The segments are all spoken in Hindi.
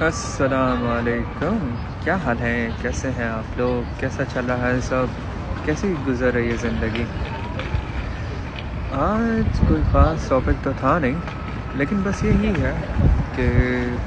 अस्सलाम वालेकुम। क्या हाल है, कैसे हैं आप लोग? कैसा चल रहा है सब? कैसी गुजर रही है ज़िंदगी? आज कोई ख़ास टॉपिक तो था नहीं, लेकिन बस यही है कि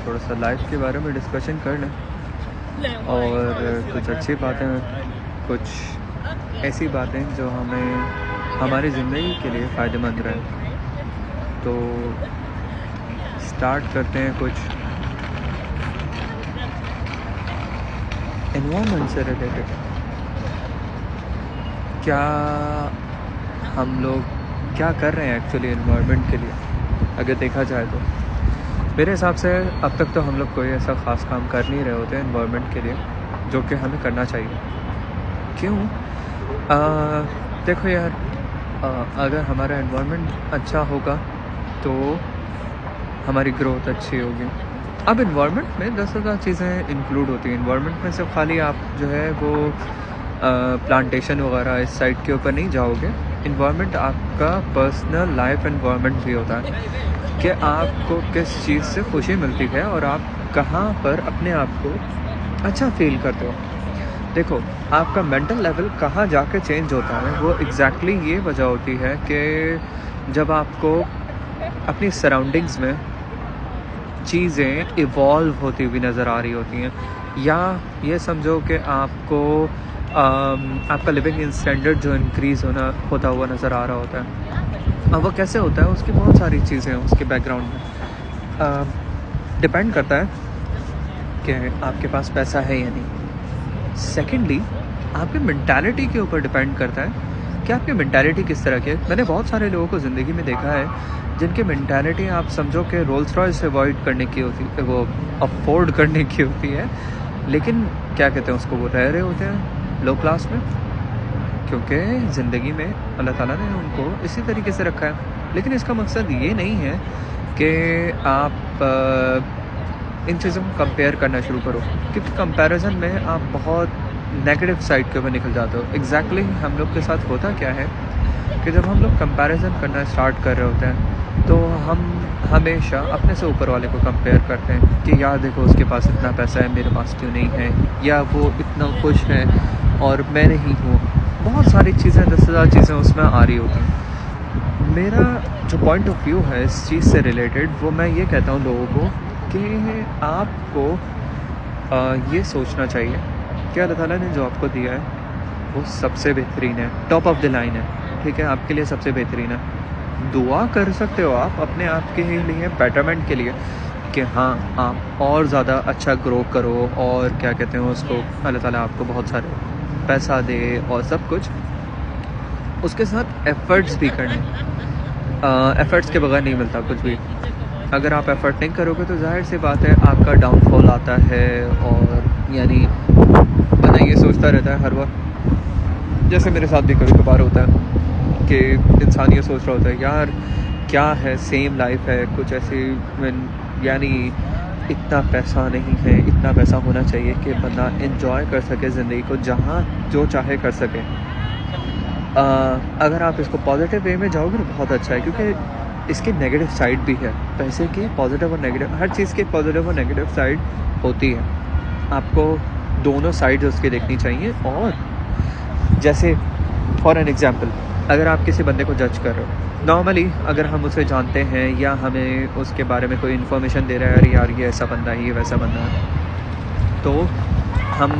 थोड़ा सा लाइफ के बारे में डिस्कशन कर लें और कुछ अच्छी बातें, कुछ ऐसी बातें जो हमें हमारी ज़िंदगी के लिए फ़ायदेमंद रहें। तो स्टार्ट करते हैं कुछ एनवायरनमेंट से रिलेटेड। क्या हम लोग क्या कर रहे हैं एक्चुअली एनवायरनमेंट के लिए, अगर देखा जाए तो मेरे हिसाब से अब तक तो हम लोग कोई ऐसा ख़ास काम कर नहीं रहे होते एनवायरनमेंट के लिए जो कि हमें करना चाहिए। क्यों? देखो यार, अगर हमारा एनवायरनमेंट अच्छा होगा तो हमारी ग्रोथ अच्छी होगी। अब इन्वायरमेंट में 10,000 चीज़ें इंक्लूड होती हैं। इन्वायरमेंट में सिर्फ खाली आप जो है वो प्लांटेशन वगैरह इस साइड के ऊपर नहीं जाओगे। इन्वायरमेंट आपका पर्सनल लाइफ इन्वायरमेंट भी होता है कि आपको किस चीज़ से खुशी मिलती है और आप कहाँ पर अपने आप को अच्छा फील करते हो। देखो, आपका मेंटल लेवल कहाँ जाके चेंज होता है, वो एग्जैक्टली ये वजह होती है कि जब आपको अपनी सराउंडिंग्स में चीज़ें इवॉल्व होती हुई नज़र आ रही होती हैं, या ये समझो कि आपको आपका लिविंग स्टैंडर्ड जो इंक्रीज़ होता हुआ नज़र आ रहा होता है। अब वो कैसे होता है, उसकी बहुत सारी चीज़ें हैं उसके बैकग्राउंड में। डिपेंड करता है कि आपके पास पैसा है या नहीं। सेकेंडली, आपकी मेंटालिटी के ऊपर डिपेंड करता है कि आपकी मेंटालिटी किस तरह की है। मैंने बहुत सारे लोगों को ज़िंदगी में देखा है जिनकी मेंटालिटी आप समझो कि रोल्स रॉयस अवॉइड करने की होती है, वो अफोर्ड करने की होती है, लेकिन क्या कहते हैं उसको, वो रह रहे होते हैं लो क्लास में, क्योंकि ज़िंदगी में अल्लाह ताला ने उनको इसी तरीके से रखा है। लेकिन इसका मकसद ये नहीं है कि आप इन चीज़ों को कंपेयर करना शुरू करो, क्योंकि कंपैरिजन में आप बहुत नेगेटिव साइड के ऊपर निकल जाते हो। एग्जैक्टली हम लोग के साथ होता क्या है कि जब हम लोग कंपैरिजन करना स्टार्ट कर रहे होते हैं तो हम हमेशा अपने से ऊपर वाले को कंपेयर करते हैं कि यार देखो उसके पास इतना पैसा है, मेरे पास क्यों नहीं है, या वो इतना खुश है और मैं नहीं हूँ। बहुत सारी चीज़ें, 10,000 चीज़ें उसमें आ रही होती हैं। मेरा जो पॉइंट ऑफ व्यू है इस चीज़ से रिलेटेड, वो मैं ये कहता हूँ लोगों को कि आपको ये सोचना चाहिए कि अल्लाह ताला ने जो आपको दिया है वो सबसे बेहतरीन है, टॉप ऑफ द लाइन है, ठीक है, आपके लिए सबसे बेहतरीन है। दुआ कर सकते हो आप अपने आप के लिए, बेटरमेंट के लिए, कि हाँ आप और ज़्यादा अच्छा ग्रो करो और क्या कहते हैं उसको, अल्लाह ताला आपको बहुत सारे पैसा दे और सब कुछ। उसके साथ एफ़र्ट्स भी करने, एफ़र्ट्स के बगैर नहीं मिलता कुछ भी। अगर आप एफ़र्ट नहीं करोगे तो जाहिर सी बात है आपका डाउनफॉल आता है। और यानी बंदा ये सोचता रहता है हर वक्त, जैसे मेरे साथ भी कभी कभार होता है कि इंसान ये सोच रहा होता है यार क्या है, सेम लाइफ है, कुछ ऐसी यानी इतना पैसा नहीं है, इतना पैसा होना चाहिए कि बंदा एंजॉय कर सके ज़िंदगी को, जहाँ जो चाहे कर सके। अगर आप इसको पॉजिटिव वे में जाओगे तो बहुत अच्छा है, क्योंकि इसकी नेगेटिव साइड भी है। पैसे की पॉजिटिव और नेगेटिव, हर चीज़ की पॉजिटिव और नेगेटिव साइड होती है। आपको दोनों साइड उसकी देखनी चाहिए। और जैसे फॉर एन एग्जांपल, अगर आप किसी बंदे को जज कर रहे हो, नॉर्मली अगर हम उसे जानते हैं या हमें उसके बारे में कोई इन्फॉर्मेशन दे रहा है, अरे यार ये ऐसा बंदा है, ये वैसा बंदा है, तो हम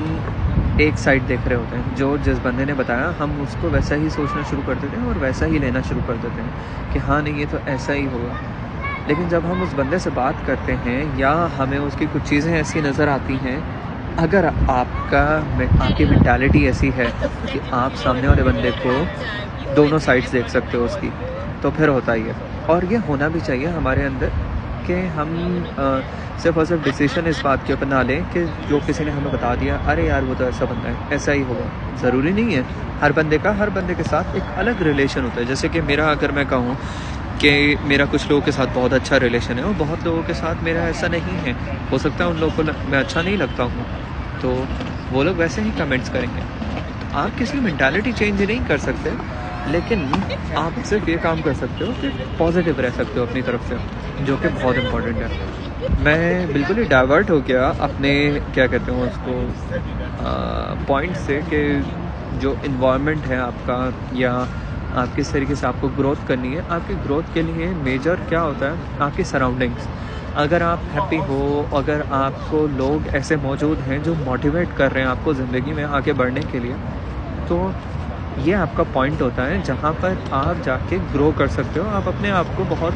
एक साइड देख रहे होते हैं। जो जिस बंदे ने बताया हम उसको वैसा ही सोचना शुरू कर देते हैं और वैसा ही लेना शुरू कर देते हैं कि हाँ नहीं ये तो ऐसा ही होगा। लेकिन जब हम उस बंदे से बात करते हैं या हमें उसकी कुछ चीज़ें ऐसी नज़र आती हैं, अगर आपकी मेंटालिटी ऐसी है कि आप सामने वाले बंदे को दोनों साइड्स देख सकते हो उसकी, तो फिर होता ही है। और ये होना भी चाहिए हमारे अंदर कि हम सिर्फ और सिर्फ डिसीजन इस बात के ऊपर ना लें कि जो किसी ने हमें बता दिया अरे यार वो तो ऐसा बंदा है, ऐसा ही होगा। ज़रूरी नहीं है। हर बंदे के साथ एक अलग रिलेशन होता है। जैसे कि मेरा, अगर मैं कहूँ कि मेरा कुछ लोगों के साथ बहुत अच्छा रिलेशन है और बहुत लोगों के साथ मेरा ऐसा नहीं है, हो सकता है उन लोगों को मैं अच्छा नहीं लगता हूँ, तो वो लोग वैसे ही कमेंट्स करेंगे। तो आप किसी की मेंटालिटी चेंज नहीं कर सकते, लेकिन आप सिर्फ ये काम कर सकते हो कि पॉजिटिव रह सकते हो अपनी तरफ से, जो कि बहुत इम्पोर्टेंट है। मैं बिल्कुल ही डाइवर्ट हो गया अपने क्या कहते हैं उसको पॉइंट से कि जो इन्वायरमेंट है आपका या आप किस तरीके से आपको ग्रोथ करनी है। आपकी ग्रोथ के लिए मेजर क्या होता है, आपकी सराउंडिंग्स। अगर आप हैप्पी हो, अगर आपको लोग ऐसे मौजूद हैं जो मोटिवेट कर रहे हैं आपको ज़िंदगी में आगे बढ़ने के लिए, तो ये आपका पॉइंट होता है जहाँ पर आप जाके ग्रो कर सकते हो। आप अपने आप को बहुत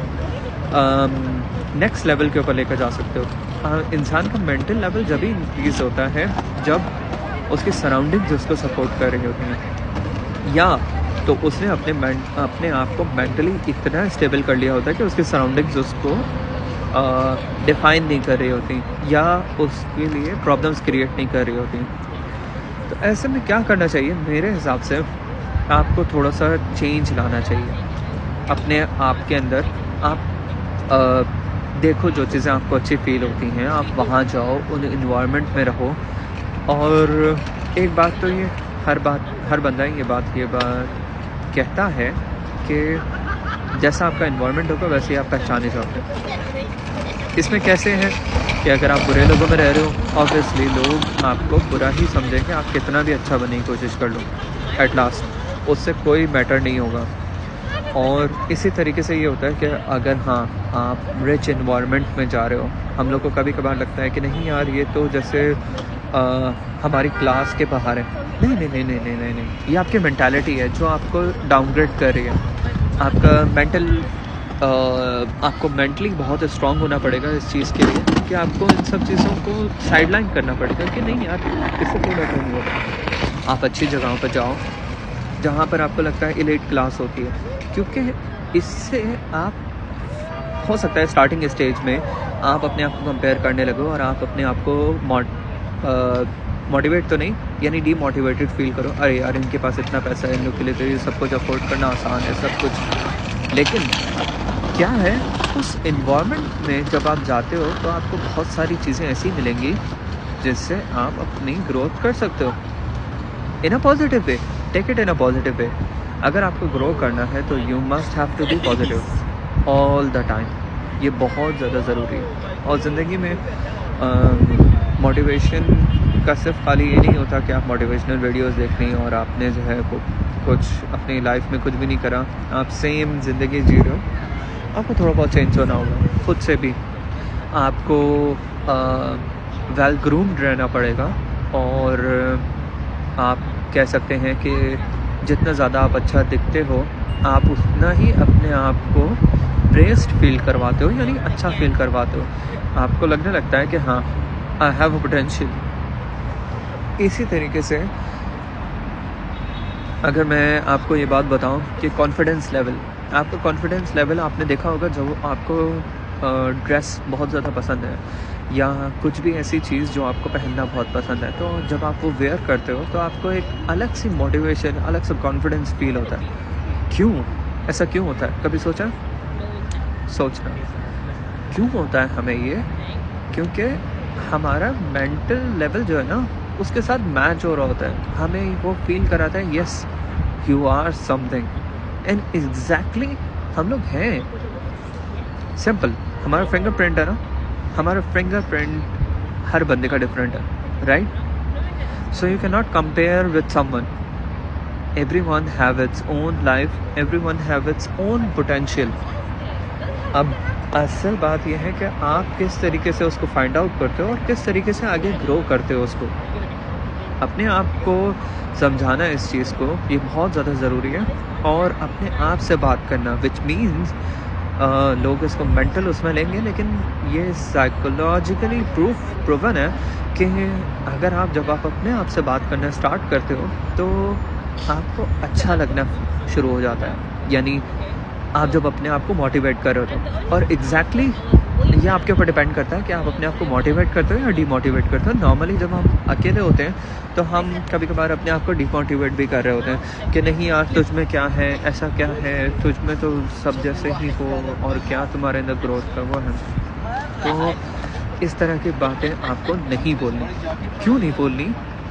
नेक्स्ट लेवल के ऊपर लेकर जा सकते हो। इंसान का मेंटल लेवल जब ही इंक्रीज़ होता है जब उसकी सराउंडिंग्स उसको सपोर्ट कर रही होती हैं, या तो उसने अपने आप को मेंटली इतना स्टेबल कर लिया होता है कि उसकी सराउंडिंग्स उसको डिफाइन नहीं कर रही होती या उसके लिए प्रॉब्लम्स क्रिएट नहीं कर रही होती। तो ऐसे में क्या करना चाहिए, मेरे हिसाब से आपको थोड़ा सा चेंज लाना चाहिए अपने आप के अंदर। आप देखो जो चीज़ें आपको अच्छी फील होती हैं, आप वहाँ जाओ, उन इन्वायरमेंट में रहो। और एक बात तो ये हर बंदा ये बात कहता है कि जैसा आपका इन्वायरमेंट होगा वैसे ही आप पहचाने जाओगे। इसमें कैसे है कि अगर आप बुरे लोगों में रह रहे हो, ऑब्वियसली लोग आपको बुरा ही समझेंगे, आप कितना भी अच्छा बनने की कोशिश कर लो, एट लास्ट उससे कोई मैटर नहीं होगा। और इसी तरीके से ये होता है कि अगर हाँ आप रिच इन्वायरमेंट में जा रहे हो, हम लोग को कभी कभार लगता है कि नहीं यार ये तो जैसे हमारी क्लास के बाहर है। नहीं नहीं नहीं नहीं नहीं नहीं नहीं, ये आपकी मेंटालिटी है जो आपको डाउनग्रेड कर रही है। आपको मेंटली बहुत स्ट्रांग होना पड़ेगा इस चीज़ के लिए कि आपको इन सब चीज़ों को साइडलाइन करना पड़ेगा कि नहीं यार इससे कोई मैटर नहीं होता। आप अच्छी जगहों पर जाओ जहाँ पर आपको लगता है एलीट क्लास होती है, क्योंकि इससे आप हो सकता है स्टार्टिंग स्टेज में आप अपने आप को कंपेयर करने लगो और आप अपने आप को मोटिवेट तो नहीं यानी डीमोटिवेटेड फील करो। अरे यार इनके पास इतना पैसा है, इन लोग के लिए तो ये सब कुछ अफोर्ड करना आसान है सब कुछ। लेकिन क्या है, उस इन्वायरमेंट में जब आप जाते हो तो आपको बहुत सारी चीज़ें ऐसी मिलेंगी जिससे आप अपनी ग्रोथ कर सकते हो in a positive way. Take it in a positive way. अगर आपको ग्रो करना है तो you must have to be positive all the time. ये बहुत ज़्यादा ज़रूरी है। और ज़िंदगी में मोटिवेशन का सिर्फ खाली ये नहीं होता कि आप मोटिवेशनल वीडियोस देख रही और आपने जो है कुछ अपनी लाइफ में कुछ भी नहीं करा, आप सेम ज़िंदगी जी रहे हो। आपको थोड़ा बहुत चेंज होना होगा खुद से भी। आपको वेल ग्रूम्ड रहना पड़ेगा और आप कह सकते हैं कि जितना ज़्यादा आप अच्छा दिखते हो आप उतना ही अपने आप को ब्रेस्ड फील करवाते हो, यानी अच्छा फील करवाते हो। आपको लगने लगता है कि हाँ आई हैव अ पोटेंशियल। इसी तरीके से अगर मैं आपको ये बात बताऊं कि कॉन्फिडेंस लेवल, आपका कॉन्फिडेंस लेवल आपने देखा होगा जब आपको ड्रेस बहुत ज़्यादा पसंद है या कुछ भी ऐसी चीज़ जो आपको पहनना बहुत पसंद है, तो जब आप वो वेयर करते हो तो आपको एक अलग सी मोटिवेशन, अलग सा कॉन्फिडेंस फील होता है। क्यों ऐसा क्यों होता है, कभी सोचना क्यों होता है हमें ये? क्योंकि हमारा मेंटल लेवल जो है ना उसके साथ मैच हो रहा होता है। हमें वो फील कराता है yes you are something and exactly हम लोग हैं। सिंपल, हमारा फिंगरप्रिंट है ना, हमारा फिंगरप्रिंट हर बंदे का डिफरेंट है, right? So you can not compare with someone. Everyone have its own life, everyone have its own potential. अब असल बात यह है कि आप किस तरीके से उसको फाइंड आउट करते हो और किस तरीके से आगे ग्रो करते हो उसको। अपने आप को समझाना इस चीज़ को ये बहुत ज़्यादा ज़रूरी है। और अपने आप से बात करना विच मीन्स लोग इसको मेंटल उसमें लेंगे, लेकिन ये साइकोलॉजिकली प्रूवन है कि अगर जब आप अपने आप से बात करना स्टार्ट करते हो तो आपको अच्छा लगना शुरू हो जाता है। यानी आप जब अपने आप को मोटिवेट कर रहे हो, और एग्जैक्टली ये आपके ऊपर डिपेंड करता है कि आप अपने आप को मोटिवेट करते हो या डीमोटिवेट करते हो। नॉर्मली जब हम अकेले होते हैं तो हम कभी कभार अपने आप को डीमोटिवेट भी कर रहे होते हैं कि नहीं यार तुझ में क्या है, ऐसा क्या है, तुझ में तो सब जैसे ही हो और क्या तुम्हारे अंदर ग्रोथ का वो है। तो इस तरह की बातें आपको नहीं बोलनी। क्यों नहीं बोलनी,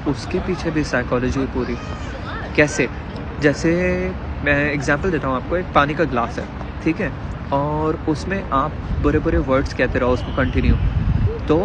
उसके पीछे भी साइकोलॉजी पूरी। कैसे? जैसे मैं एग्जांपल देता हूँ आपको। एक पानी का ग्लास है, ठीक है, और उसमें आप बुरे बुरे वर्ड्स कहते रहो उसको कंटिन्यू, तो